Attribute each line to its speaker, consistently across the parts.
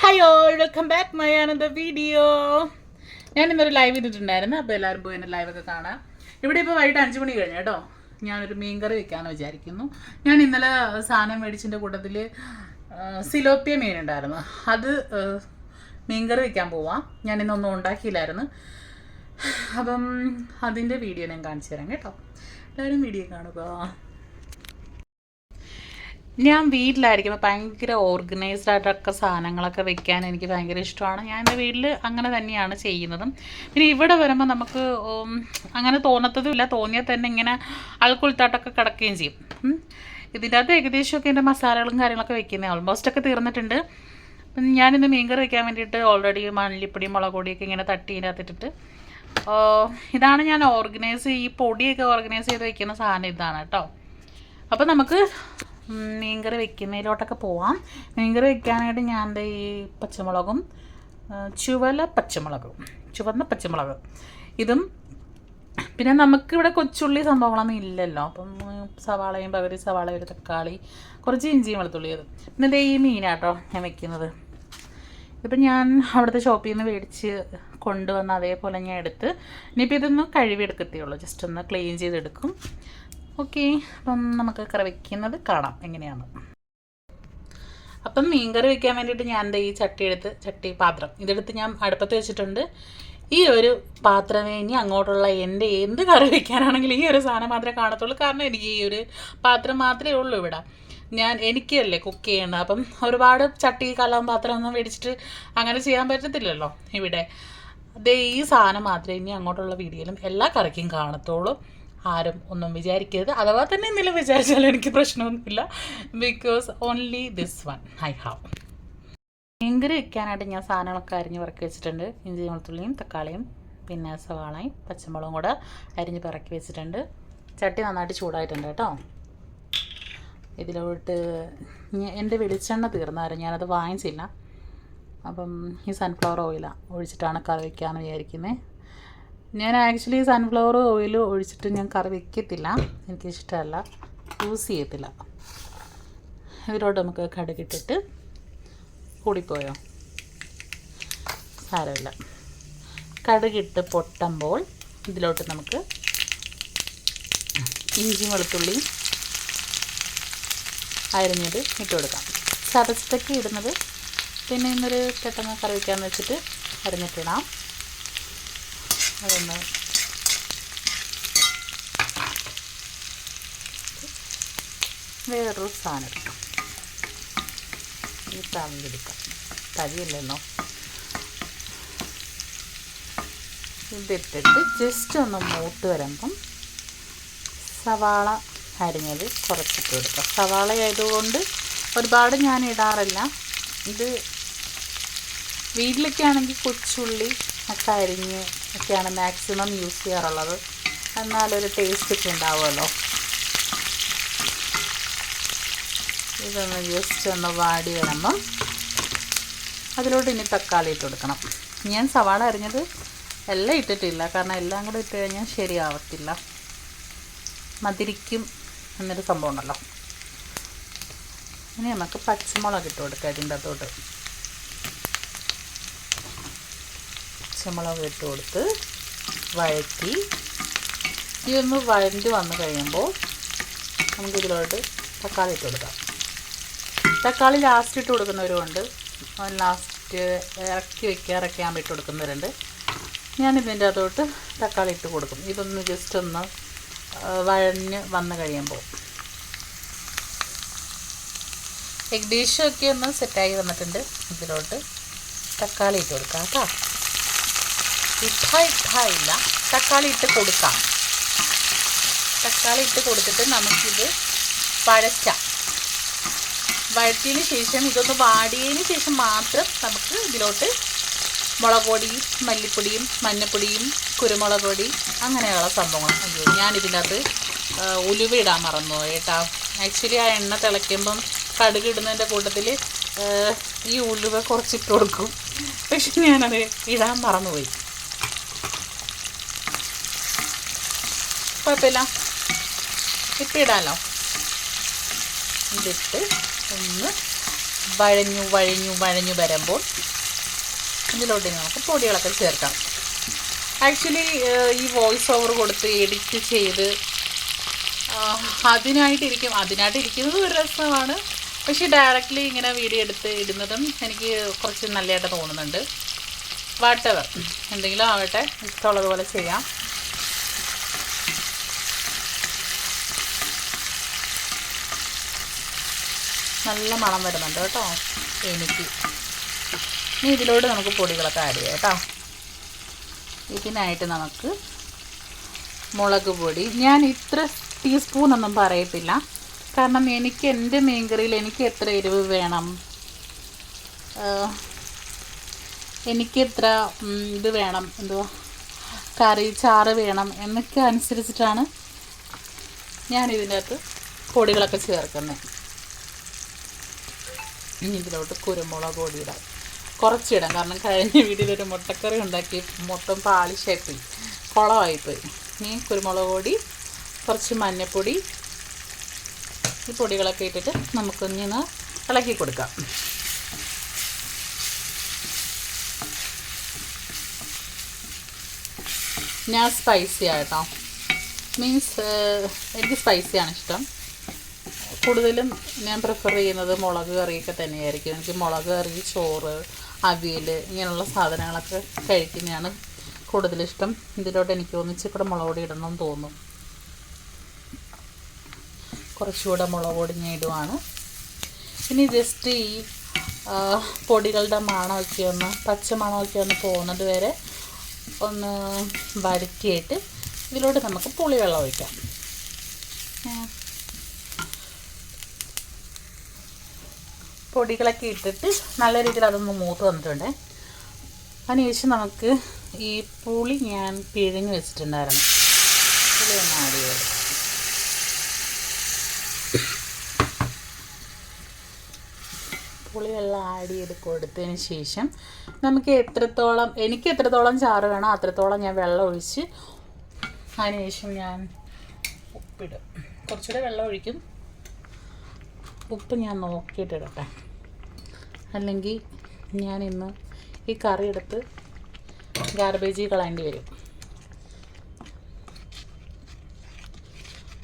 Speaker 1: Hi all, welcome back my another video. ഞാൻ ഇന്നൊരു live ഇട്ടിട്ടുണ്ടായിരുന്നു. അപ്പോൾ എല്ലാവരും പോയി എൻ്റെ ലൈവൊക്കെ കാണാം. ഇവിടെ ഇപ്പോൾ വൈകിട്ട് 5 മണി കഴിഞ്ഞു കേട്ടോ. ഞാനൊരു മീൻകറി വെക്കാമെന്ന് വിചാരിക്കുന്നു. ഞാൻ ഇന്നലെ സാധനം മേടിച്ചിൻ്റെ കൂട്ടത്തിൽ സിലോപ്പിയ മീൻ ഉണ്ടായിരുന്നു. അത് മീൻകറി വെക്കാൻ പോവാം. ഞാൻ ഇന്നൊന്നും ഉണ്ടാക്കിയില്ലായിരുന്നു. അപ്പം അതിൻ്റെ വീഡിയോ ഞാൻ കാണിച്ചു തരാം കേട്ടോ. എല്ലാവരും വീഡിയോ കാണുക. ഞാൻ വീട്ടിലായിരിക്കുമ്പോൾ ഭയങ്കര ഓർഗനൈസ്ഡ് ആയിട്ടൊക്കെ സാധനങ്ങളൊക്കെ വെക്കാൻ എനിക്ക് ഭയങ്കര ഇഷ്ടമാണ്. ഞാൻ എൻ്റെ വീട്ടിൽ അങ്ങനെ തന്നെയാണ് ചെയ്യുന്നതും. പിന്നെ ഇവിടെ വരുമ്പോൾ നമുക്ക് അങ്ങനെ തോന്നത്തതുമില്ല. തോന്നിയാൽ തന്നെ ഇങ്ങനെ അൾക്കുൾത്താട്ടൊക്കെ കിടക്കുകയും ചെയ്യും. ഇതിൻ്റെ അകത്ത് ഏകദേശമൊക്കെ എൻ്റെ മസാലകളും കാര്യങ്ങളൊക്കെ വെക്കുന്നത് ഓൾമോസ്റ്റ് ഒക്കെ തീർന്നിട്ടുണ്ട്. ഞാനിന്ന് മീൻകറി വയ്ക്കാൻ വേണ്ടിയിട്ട് ഓൾറെഡി മല്ലിപ്പൊടി മുളക് പൊടിയൊക്കെ ഇങ്ങനെ തട്ടി ഇതിനകത്തിട്ടിട്ട് ഇതാണ് ഞാൻ ഈ പൊടിയൊക്കെ ഓർഗനൈസ് ചെയ്ത് വെക്കുന്ന സാധനം ഇതാണ് കേട്ടോ. അപ്പോൾ നമുക്ക് മീൻകറി വെക്കുന്നതിലോട്ടൊക്കെ പോവാം. മീൻകറി വെക്കാനായിട്ട് ഞാൻ ഈ പച്ചമുളകും ചുവന്ന പച്ചമുളക് ഇതും പിന്നെ നമുക്കിവിടെ കൊച്ചുള്ളി സംഭവങ്ങളൊന്നും ഇല്ലല്ലോ. അപ്പം സവാളയും പകുതി സവാള, ഒരു തക്കാളി, കുറച്ച് ഇഞ്ചിയും വെളുത്തുള്ളിയത്. പിന്നെ ഈ മീനാട്ടോ ഞാൻ വെക്കുന്നത്. ഇപ്പം ഞാൻ അവിടുത്തെ ഷോപ്പിൽ നിന്ന് മേടിച്ച് കൊണ്ടുവന്ന് അതേപോലെ ഞാൻ എടുത്ത് ഇനിയിപ്പോൾ ഇതൊന്ന് കഴുകിയെടുക്കത്തേയുള്ളൂ. ജസ്റ്റ് ഒന്ന് ക്ലീൻ ചെയ്തെടുക്കും. ഓക്കെ, അപ്പം നമുക്ക് കറി വയ്ക്കുന്നത് കാണാം എങ്ങനെയാണ്. അപ്പം മീൻകറി വയ്ക്കാൻ വേണ്ടിയിട്ട് ഞാൻ ഈ പാത്രം ഇതെടുത്ത് ഞാൻ അടുപ്പത്ത് വെച്ചിട്ടുണ്ട്. ഈ ഒരു പാത്രമേ ഇനി അങ്ങോട്ടുള്ള എൻ്റെ എന്ത് കറി വയ്ക്കാനാണെങ്കിലും ഈ ഒരു സാധനം മാത്രമേ കാണത്തുള്ളൂ. കാരണം എനിക്ക് ഈ ഒരു പാത്രം മാത്രമേ ഉള്ളൂ ഇവിടെ. എനിക്കല്ലേ കുക്ക് ചെയ്യേണ്ടത്. അപ്പം ഒരുപാട് കലം പാത്രം ഒന്നും മേടിച്ചിട്ട് അങ്ങനെ ചെയ്യാൻ പറ്റത്തില്ലല്ലോ ഇവിടെ. ഈ സാധനം മാത്രമേ ഇനി അങ്ങോട്ടുള്ള വീഡിയോയിലും എല്ലാ കറിക്കും കാണത്തുള്ളൂ. ആരും ഒന്നും വിചാരിക്കരുത്. അഥവാ തന്നെ എന്തെങ്കിലും വിചാരിച്ചാലും എനിക്ക് പ്രശ്നമൊന്നുമില്ല. Because only this one I have. മീൻകറി വെക്കാനായിട്ട് ഞാൻ സാധനങ്ങളൊക്കെ അരിഞ്ഞ് പറക്കി വെച്ചിട്ടുണ്ട്. ഇഞ്ചി വെളുത്തുള്ളിയും തക്കാളിയും പിന്നെ സവാളയും പച്ചമുളകും കൂടെ അരിഞ്ഞ് പറക്കി വെച്ചിട്ടുണ്ട്. ചട്ടി നന്നായിട്ട് ചൂടായിട്ടുണ്ട് കേട്ടോ. ഇതിലോട്ട് എൻ്റെ വെളിച്ചെണ്ണ തീർന്നായിരുന്നു, ഞാനത് വാങ്ങിച്ചില്ല. അപ്പം ഈ സൺഫ്ലവർ ഓയിലാണ് ഒഴിച്ചിട്ടാണ് കറി വയ്ക്കാമെന്ന് വിചാരിക്കുന്നത്. ഞാൻ ആക്ച്വലി സൺഫ്ലവർ ഓയിൽ ഒഴിച്ചിട്ട് ഞാൻ കറി വയ്ക്കത്തില്ല, എനിക്കിഷ്ടമല്ല, യൂസ് ചെയ്യത്തില്ല. ഇതിലോട്ട് നമുക്ക് കടുകിട്ടിട്ട് കൂടിപ്പോയോ സാരമില്ല. കടുകിട്ട് പൊട്ടുമ്പോൾ ഇതിലോട്ട് നമുക്ക് ഇഞ്ചി വെളുത്തുള്ളി അരിഞ്ഞത് ഇട്ട് കൊടുക്കാം. ചതച്ചിട്ടൊക്കെ ഇടുന്നത് പിന്നെ ഇന്നൊരു പെട്ടെന്ന് കറി വയ്ക്കാമെന്ന് വെച്ചിട്ട് അരിഞ്ഞിട്ടിടാം. അതൊന്ന് വേറൊരു സാധനം എടുക്കാം. ഈ തവിയെടുക്കാം, തവിയല്ലല്ലോ. ഇതിട്ടിട്ട് ജസ്റ്റ് ഒന്ന് മൂത്ത് വരുമ്പം സവാള അരിഞ്ഞത് കുറച്ചിട്ട് കൊടുക്കാം. സവാള ആയതുകൊണ്ട് ഒരുപാട് ഞാൻ ഇടാറില്ല. ഇത് വീട്ടിലൊക്കെ ആണെങ്കിൽ കൊച്ചുള്ളി ഒക്കെ അരിഞ്ഞ് ഒക്കെയാണ് മാക്സിമം യൂസ് ചെയ്യാറുള്ളത്. എന്നാലൊരു ടേസ്റ്റൊക്കെ ഉണ്ടാവുമല്ലോ. ഇതൊന്ന് ജസ്റ്റ് ഒന്ന് വാടി വരുമ്പം അതിലോട്ട് ഇനി തക്കാളി ഇട്ട് കൊടുക്കണം. ഞാൻ സവാള അരിഞ്ഞത് എല്ലാം ഇട്ടിട്ടില്ല, കാരണം എല്ലാം കൂടെ ഇട്ട് കഴിഞ്ഞാൽ ശരിയാവത്തില്ല, മതിരിക്കും എന്നൊരു സംഭവം ഉണ്ടല്ലോ. ഇനി നമുക്ക് പച്ചമുളക് ഇട്ട് കൊടുക്കാം. ഇതിൻ്റെ അകത്തോട്ട് പച്ചമുളക് ഇട്ട് കൊടുത്ത് വഴറ്റി ഇതൊന്ന് വഴണ്ടി വന്ന് കഴിയുമ്പോൾ നമുക്കിതിലോട്ട് തക്കാളി ഇട്ട് കൊടുക്കാം. തക്കാളി ലാസ്റ്റ് ഇട്ട് കൊടുക്കുന്നവരുമുണ്ട്, ലാസ്റ്റ് ഇറക്കിയാകുമ്പോൾ ഇട്ട് കൊടുക്കുന്നവരുണ്ട്. ഞാനിതിൻ്റെ അകത്തോട്ട് തക്കാളി ഇട്ട് കൊടുക്കും. ഇതൊന്ന് ജസ്റ്റ് ഒന്ന് വഴഞ്ഞ് വന്ന് കഴിയുമ്പോൾ ഏകദേശമൊക്കെ ഒന്ന് സെറ്റായി വന്നിട്ടുണ്ട്. ഇതിലോട്ട് തക്കാളി ഇട്ട് കൊടുക്കാം കേട്ടോ. ഇല്ല, തക്കാളി ഇട്ട് കൊടുക്കാം. തക്കാളി ഇട്ട് കൊടുത്തിട്ട് നമുക്കിത് വഴറ്റിയതിന് ശേഷം ഇതൊന്ന് വാടിയതിന് ശേഷം മാത്രം നമുക്ക് ഇതിലോട്ട് മുളക് പൊടിയും മല്ലിപ്പൊടിയും മഞ്ഞൾപ്പൊടിയും കുരുമുളക് പൊടി അങ്ങനെയുള്ള സംഭവങ്ങൾ. അയ്യോ, ഞാനിതിനകത്ത് ഉലുവ ഇടാൻ മറന്നുപോയി കേട്ടോ. ആക്ച്വലി ആ എണ്ണ തിളയ്ക്കുമ്പം കടുക് ഇടുന്നതിൻ്റെ കൂട്ടത്തിൽ ഈ ഉലുവ കുറച്ചിട്ട് കൊടുക്കും, പക്ഷെ ഞാനത് ഇടാൻ മറന്നുപോയി. കുഴപ്പമില്ല, ഇപ്പം ഇടാമല്ലോ. ഇതിട്ട് ഒന്ന് വഴഞ്ഞു വരുമ്പോൾ ഇതിലോട്ട് നമുക്ക് പൊടികളൊക്കെ ചേർക്കാം. ആക്ച്വലി ഈ വോയിസ് ഓവർ കൊടുത്ത് എഡിറ്റ് ചെയ്ത് അതിനായിട്ടിരിക്കുന്നത് ഒരു രസമാണ്. പക്ഷേ ഡയറക്റ്റ്ലി ഇങ്ങനെ വീഡിയോ എടുത്ത് ഇടുന്നതും എനിക്ക് കുറച്ച് നല്ലതായിട്ട് തോന്നുന്നുണ്ട്. വാട്ടെവർ എന്തെങ്കിലും ആവട്ടെ, ഇഷ്ടമുള്ളതുപോലെ ചെയ്യാം. നല്ല മണം വരുന്നുണ്ട് കേട്ടോ എനിക്ക്. ഇനി ഇതിലോട്ട് നമുക്ക് പൊടികളൊക്കെ ആഡ് ചെയ്യാം കേട്ടോ. ഇതിനായിട്ട് നമുക്ക് മുളക് പൊടി ഞാൻ ഇത്ര ടീസ്പൂണൊന്നും പറയത്തില്ല, കാരണം എനിക്ക് എൻ്റെ മീൻകറിയിൽ എനിക്ക് എത്ര എരിവ് വേണം, എനിക്ക് എത്ര ഇത് വേണം, എന്തുവാ ചാറ് വേണം എന്നൊക്കെ അനുസരിച്ചിട്ടാണ് ഞാൻ ഇതിൻ്റെ അകത്ത് പൊടികളൊക്കെ ചേർക്കുന്നത്. ഇനി ഇതിലോട്ട് കുരുമുളക് പൊടി ഇടാം, കുറച്ചിടാം. കാരണം കഴിഞ്ഞ വീട്ടിലൊരു മുട്ടക്കറി ഉണ്ടാക്കി മൊത്തം പാളിഷായിപ്പോയി, കുളമായിപ്പോയി. ഇനി കുരുമുളക് പൊടി, കുറച്ച് മഞ്ഞൾപ്പൊടി, ഈ പൊടികളൊക്കെ ഇട്ടിട്ട് നമുക്കൊന്നിന്ന് ഇളക്കി കൊടുക്കാം. ഞാൻ സ്പൈസി ആയിട്ടോ, മീൻസ് എനിക്ക് സ്പൈസിയാണ് ഇഷ്ടം. കൂടുതലും ഞാൻ പ്രിഫർ ചെയ്യുന്നത് മുളക് കറിയൊക്കെ തന്നെയായിരിക്കും. എനിക്ക് മുളക് കറി, ചോറ്, അവിയൽ ഇങ്ങനെയുള്ള സാധനങ്ങളൊക്കെ കഴിക്കുന്നതാണ് കൂടുതലിഷ്ടം. ഇതിലോട്ട് എനിക്ക് ഒന്നിച്ചിക്കൂടെ മുളക് പൊടി ഇടണമെന്ന് തോന്നും. കുറച്ചുകൂടെ മുളക് പൊടി ഞാൻ ഇടുവാണ്. ഇനി ജസ്റ്റ് ഈ പൊടികളുടെ മണമൊക്കെ പച്ചമണമൊക്കെ പോകുന്നത് വരെ ഒന്ന് വഴറ്റിയിട്ട് ഇതിലോട്ട് നമുക്ക് പുളിവെള്ളം ഒഴിക്കാം. പൊടികളൊക്കെ ഇട്ടിട്ട് നല്ല രീതിയിൽ അതൊന്ന് മൂത്ത് വന്നിട്ടുണ്ട്. അതിനുശേഷം നമുക്ക് ഈ പുളി ഞാൻ പിഴിഞ്ഞ് വെച്ചിട്ടുണ്ടായിരുന്നു, പുളി ഒന്ന് ആഡ് ചെയ്ത് പുളിവെള്ളം ആഡ് ചെയ്ത് കൊടുത്തതിന് ശേഷം നമുക്ക് എനിക്ക് എത്രത്തോളം ചാറ് വേണോ അത്രത്തോളം ഞാൻ വെള്ളം ഒഴിച്ച് അതിനുശേഷം ഞാൻ ഉപ്പിടും. കുറച്ചുകൂടെ വെള്ളം ഒഴിക്കും. ഉപ്പ് ഞാൻ നോക്കിയിട്ടിടട്ടെ, അല്ലെങ്കിൽ ഞാൻ ഇന്ന് ഈ കറി എടുത്ത് ഗാർബേജിൽ കളയേണ്ടി വരും.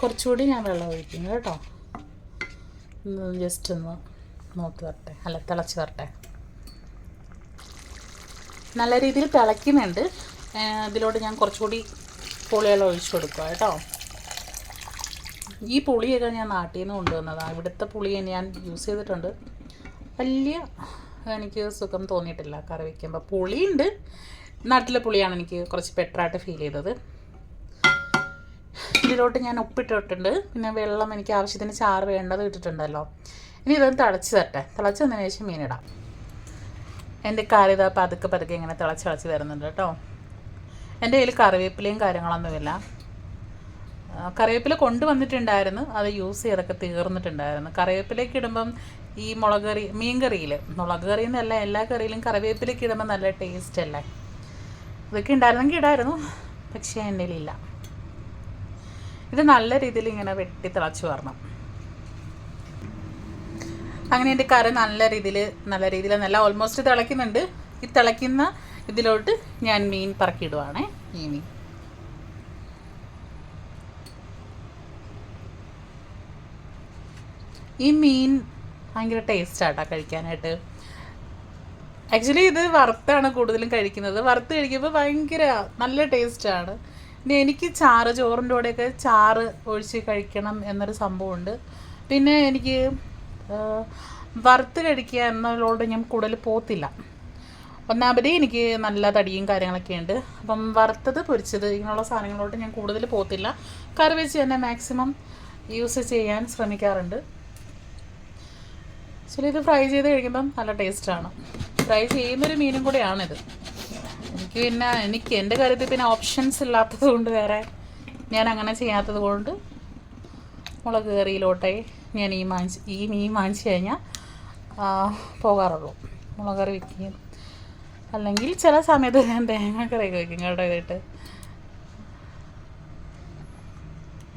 Speaker 1: കുറച്ചുകൂടി ഞാൻ വെള്ളം ഒഴിക്കും കേട്ടോ. ജസ്റ്റ് ഒന്ന് നോക്കി വരട്ടെ, തിളച്ച് വരട്ടെ. നല്ല രീതിയിൽ തിളയ്ക്കുന്നുണ്ട്. ഇതിലോട്ട് ഞാൻ കുറച്ചുകൂടി പുളിവെള്ളം ഒഴിച്ച് കൊടുക്കുക കേട്ടോ. ഈ പുളിയൊക്കെ ഞാൻ നാട്ടിൽ നിന്ന് കൊണ്ടുവന്നതാണ്. ഇവിടുത്തെ പുളി ഞാൻ യൂസ് ചെയ്തിട്ടുണ്ട്. വലിയ എനിക്ക് സുഖം തോന്നിയിട്ടില്ല കറി വയ്ക്കുമ്പോൾ. പുളിയുണ്ട്, നാട്ടിലെ പുളിയാണ് എനിക്ക് കുറച്ച് ബെറ്ററായിട്ട് ഫീൽ ചെയ്തത്. ഇതിലോട്ട് ഞാൻ ഉപ്പിട്ടിട്ടുണ്ട്, പിന്നെ വെള്ളം എനിക്ക് ആവശ്യത്തിന് ചാറ് വേണ്ടത് ഇട്ടിട്ടുണ്ടല്ലോ. ഇനി ഇതൊന്ന് തിളച്ച് തരട്ടെ. തിളച്ച് വന്നതിന് ശേഷം മീനിടാം. എൻ്റെ കറി ഇതാ പതുക്കെ ഇങ്ങനെ തിളച്ച് വരുന്നുണ്ട് കേട്ടോ. എൻ്റെ കയ്യിൽ കറിവേപ്പിലയും കാര്യങ്ങളൊന്നുമില്ല. കറിവേപ്പില കൊണ്ടുവന്നിട്ടുണ്ടായിരുന്നു, അത് യൂസ് ചെയ്തൊക്കെ തീർന്നിട്ടുണ്ടായിരുന്നു. കറിവേപ്പിലേക്ക് ഇടുമ്പം ഈ മുളക് കറി എന്നല്ല, എല്ലാ കറിയിലും കറിവേപ്പിലേക്ക് ഇടുമ്പോൾ നല്ല ടേസ്റ്റ് അല്ലേ. ഇതൊക്കെ ഉണ്ടായിരുന്നെങ്കിൽ ഇടായിരുന്നു, പക്ഷേ എൻ്റെ കയ്യിലില്ല. ഇത് നല്ല രീതിയിൽ ഇങ്ങനെ വെട്ടി തിളച്ച് വരണം. അങ്ങനെ എൻ്റെ കറി നല്ല രീതിയിൽ നല്ല ഓൾമോസ്റ്റ് തിളയ്ക്കുന്നുണ്ട്. ഈ തിളയ്ക്കുന്ന ഇതിലോട്ട് ഞാൻ മീൻ പറക്കിയിടുവാണേ. ഈ മീൻ ഭയങ്കര ടേസ്റ്റാട്ടോ കഴിക്കാനായിട്ട്. ആക്ച്വലി ഇത് വറുത്താണ് കൂടുതലും കഴിക്കുന്നത്. വറുത്ത് കഴിക്കുമ്പോൾ ഭയങ്കര നല്ല ടേസ്റ്റാണ്. പിന്നെ എനിക്ക് ചോറിൻ്റെ കൂടെയൊക്കെ ചാറ് ഒഴിച്ച് കഴിക്കണം എന്നൊരു സംഭവമുണ്ട്. പിന്നെ എനിക്ക് വറുത്ത് കഴിക്കുക എന്നതിലോട് ഞാൻ കൂടുതൽ പോത്തില്ല. ഒന്നാമതേ എനിക്ക് നല്ല തടിയും കാര്യങ്ങളൊക്കെ ഉണ്ട്. അപ്പം വറുത്തത് പൊരിച്ചത് ഇങ്ങനെയുള്ള സാധനങ്ങളോട്ട് ഞാൻ കൂടുതൽ പോത്തില്ല. കറി വെച്ച് തന്നെ മാക്സിമം യൂസ് ചെയ്യാൻ ശ്രമിക്കാറുണ്ട്. ആക്ച്വലി ഇത് ഫ്രൈ ചെയ്ത് കഴിക്കുമ്പം നല്ല ടേസ്റ്റാണ്. ഫ്രൈ ചെയ്യുന്നൊരു മീനും കൂടെയാണിത്. എനിക്ക് എൻ്റെ കാര്യത്തിൽ പിന്നെ ഓപ്ഷൻസ് ഇല്ലാത്തത് കൊണ്ട് വേറെ ഞാൻ അങ്ങനെ ചെയ്യാത്തത് കൊണ്ട് മുളക് കറിയിലോട്ടേ ഞാൻ ഈ മീൻ വാങ്ങിച്ച് കഴിഞ്ഞാൽ പോകാറുള്ളൂ. മുളക് കറി വയ്ക്കുകയും അല്ലെങ്കിൽ ചില സമയത്ത് ഞാൻ തേങ്ങാക്കറിയൊക്കെ വയ്ക്കും കേട്ടോ ഇതിട്ട്.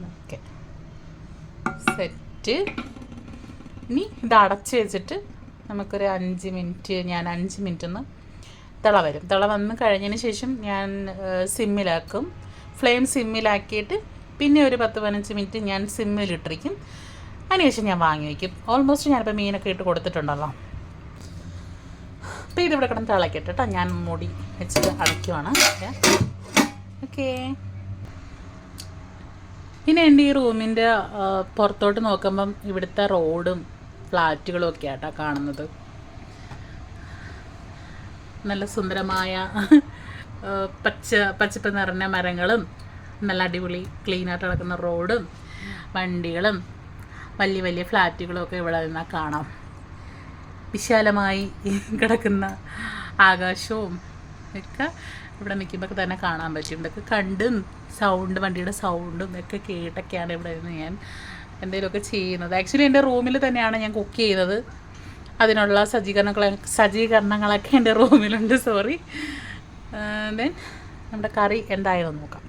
Speaker 1: Okay, set. ഇനി ഇത് അടച്ച് വെച്ചിട്ട് നമുക്കൊരു 5 മിനിറ്റ്, ഞാൻ 5 മിനിറ്റ് ഒന്ന് തിള വരും. തിള വന്ന് കഴിഞ്ഞതിന് ശേഷം ഞാൻ സിമ്മിലാക്കും. ഫ്ലെയിം സിമ്മിലാക്കിയിട്ട് പിന്നെ ഒരു 10-15 മിനിറ്റ് ഞാൻ സിമ്മിലിട്ടിരിക്കും. അതിനുശേഷം ഞാൻ വാങ്ങി വയ്ക്കും. ഓൾമോസ്റ്റ് ഞാനിപ്പോൾ മീനൊക്കെ ഇട്ട് കൊടുത്തിട്ടുണ്ടല്ലോ. അപ്പോൾ ഇതിവിടെ കിടന്ന് തിളക്കട്ടെ കേട്ടോ. ഞാൻ മൂടി വെച്ചിട്ട് അടയ്ക്കുവാണ്. ഓക്കേ. പിന്നെ എൻ്റെ ഈ റൂമിൻ്റെ പുറത്തോട്ട് നോക്കുമ്പം ഇവിടുത്തെ റോഡും ഫ്ലാറ്റുകളും ഒക്കെ ആട്ടോ കാണുന്നത്. നല്ല സുന്ദരമായ പച്ചപ്പ് നിറഞ്ഞ മരങ്ങളും നല്ല അടിപൊളി ക്ലീനായിട്ട് കിടക്കുന്ന റോഡും വണ്ടികളും വലിയ വലിയ ഫ്ലാറ്റുകളും ഒക്കെ ഇവിടെ നിന്നാൽ കാണാം. വിശാലമായി കിടക്കുന്ന ആകാശവും ഒക്കെ ഇവിടെ നിൽക്കുമ്പോൾ തന്നെ കാണാൻ പറ്റും. ഇതൊക്കെ കണ്ടും വണ്ടിയുടെ സൗണ്ടും ഒക്കെ കേട്ടൊക്കെയാണ് ഇവിടെ നിന്ന് ഞാൻ എന്തെങ്കിലുമൊക്കെ ചെയ്യുന്നത്. ആക്ച്വലി എൻ്റെ റൂമിൽ തന്നെയാണ് ഞാൻ കുക്ക് ചെയ്യുന്നത്. അതിനുള്ള സജ്ജീകരണങ്ങളൊക്കെ എൻ്റെ റൂമിലുണ്ട്. സോറി. ദെൻ നമ്മുടെ കറി എന്തായെന്ന് നോക്കാം.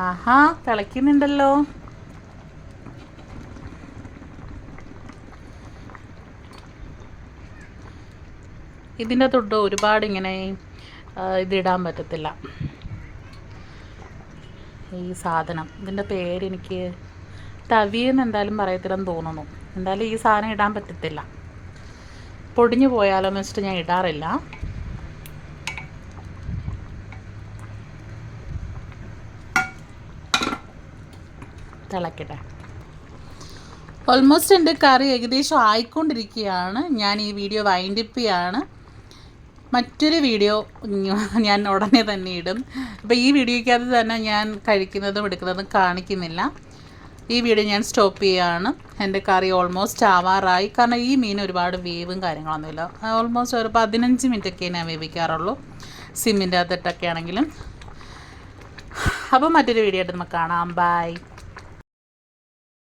Speaker 1: ആഹാ, തിളയ്ക്കുന്നുണ്ടല്ലോ. ഇതിൻ്റെ തൊട്ട് ഒരുപാട് ഇങ്ങനെ ഇതിടാൻ പറ്റത്തില്ല. ഈ സാധനം, ഇതിൻ്റെ പേരെനിക്ക് തവിയെന്ന് എന്തായാലും പറയത്തില്ലെന്ന് തോന്നുന്നു. എന്തായാലും ഈ സാധനം ഇടാൻ പറ്റത്തില്ല. പൊടിഞ്ഞു പോയാലോ എന്ന് വെച്ചിട്ട് ഞാൻ ഇടാറില്ല. തിളക്കട്ടെ. ഓൾമോസ്റ്റ് എൻ്റെ കറി ഏകദേശം ആയിക്കൊണ്ടിരിക്കുകയാണ്. ഞാൻ ഈ വീഡിയോ വൈൻഡപ്പ് ചെയ്യാണ്. മറ്റൊരു വീഡിയോ ഞാൻ ഉടനെ തന്നെ ഇടും. അപ്പോൾ ഈ വീഡിയോയ്ക്കകത്ത് തന്നെ ഞാൻ കഴിക്കുന്നതും എടുക്കുന്നതും കാണിക്കുന്നില്ല. ഈ വീഡിയോ ഞാൻ സ്റ്റോപ്പ് ചെയ്യുകയാണ്. എൻ്റെ കറി ഓൾമോസ്റ്റ് ആവാറായി. കാരണം ഈ മീൻ ഒരുപാട് വേവും കാര്യങ്ങളൊന്നുമില്ല. ഓൾമോസ്റ്റ് ഒരു 15 മിനിറ്റൊക്കെ ഞാൻ വേവിക്കാറുള്ളൂ, സിമ്മിൻ്റെ അകത്തിട്ടൊക്കെ ആണെങ്കിലും. അപ്പോൾ മറ്റൊരു വീഡിയോ ആയിട്ട് നമുക്ക് കാണാം. ബൈ.